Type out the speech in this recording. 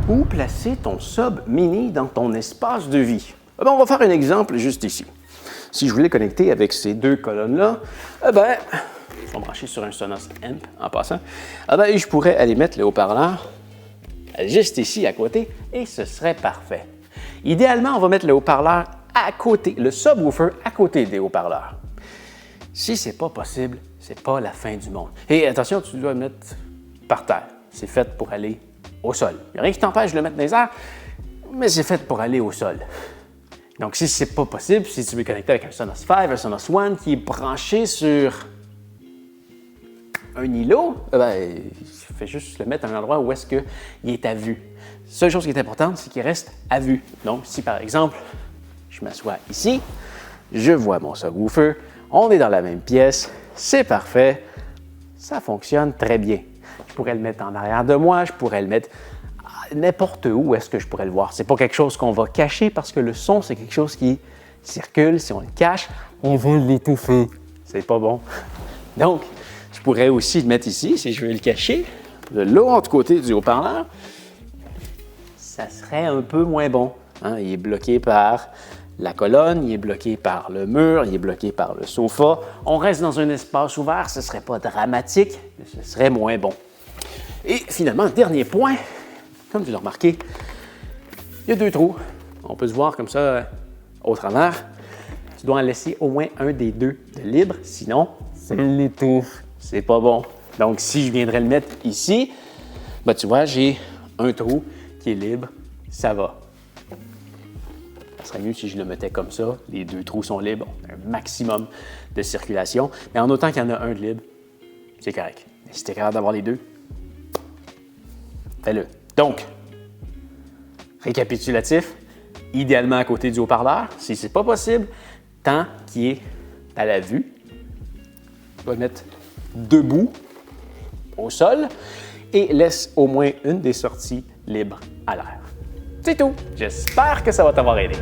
Où placer ton sub mini dans ton espace de vie? Eh bien, on va faire un exemple juste ici. Si je voulais connecter avec ces deux colonnes-là, eh bien, je vais brancher sur un Sonos Amp en passant, eh bien, je pourrais aller mettre le haut-parleur juste ici à côté et ce serait parfait. Idéalement, on va mettre le haut-parleur à côté, le subwoofer à côté des haut-parleurs. Si ce n'est pas possible, c'est pas la fin du monde. Et attention, tu dois le mettre par terre. C'est fait pour aller au sol. Il n'y a rien qui t'empêche de le mettre dans les airs, mais c'est fait pour aller au sol. Donc, si ce n'est pas possible, si tu veux connecter avec un Sonos 5, un Sonos One qui est branché sur un îlot, il fait juste le mettre à un endroit où est-ce qu'il est à vue. La seule chose qui est importante, c'est qu'il reste à vue. Donc, si par exemple, je m'assois ici, je vois mon subwoofer, on est dans la même pièce, c'est parfait, ça fonctionne très bien. Je pourrais le mettre en arrière de moi, je pourrais le mettre n'importe où est-ce que je pourrais le voir. C'est pas quelque chose qu'on va cacher parce que le son, c'est quelque chose qui circule. Si on le cache, on va l'étouffer. C'est pas bon. Donc, je pourrais aussi le mettre ici si je veux le cacher. De l'autre côté du haut-parleur, ça serait un peu moins bon. Hein? Il est bloqué par la colonne, il est bloqué par le mur, il est bloqué par le sofa. On reste dans un espace ouvert, ce ne serait pas dramatique, mais ce serait moins bon. Et finalement, dernier point, comme tu l'as remarqué, il y a deux trous. On peut se voir comme ça au travers. Tu dois en laisser au moins un des deux de libre, sinon, ça l'étouffe. C'est pas bon. Donc, si je viendrais le mettre ici, ben, tu vois, j'ai un trou qui est libre, ça va. Ça serait mieux si je le mettais comme ça. Les deux trous sont libres, un maximum de circulation. Mais en autant qu'il y en a un de libre, c'est correct. Mais si tu es capable d'avoir les deux, fais-le. Donc, récapitulatif, idéalement à côté du haut-parleur. Si ce n'est pas possible, tant qu'il est à la vue, tu vas le mettre debout au sol et laisse au moins une des sorties libres à l'air. C'est tout. J'espère que ça va t'avoir aidé.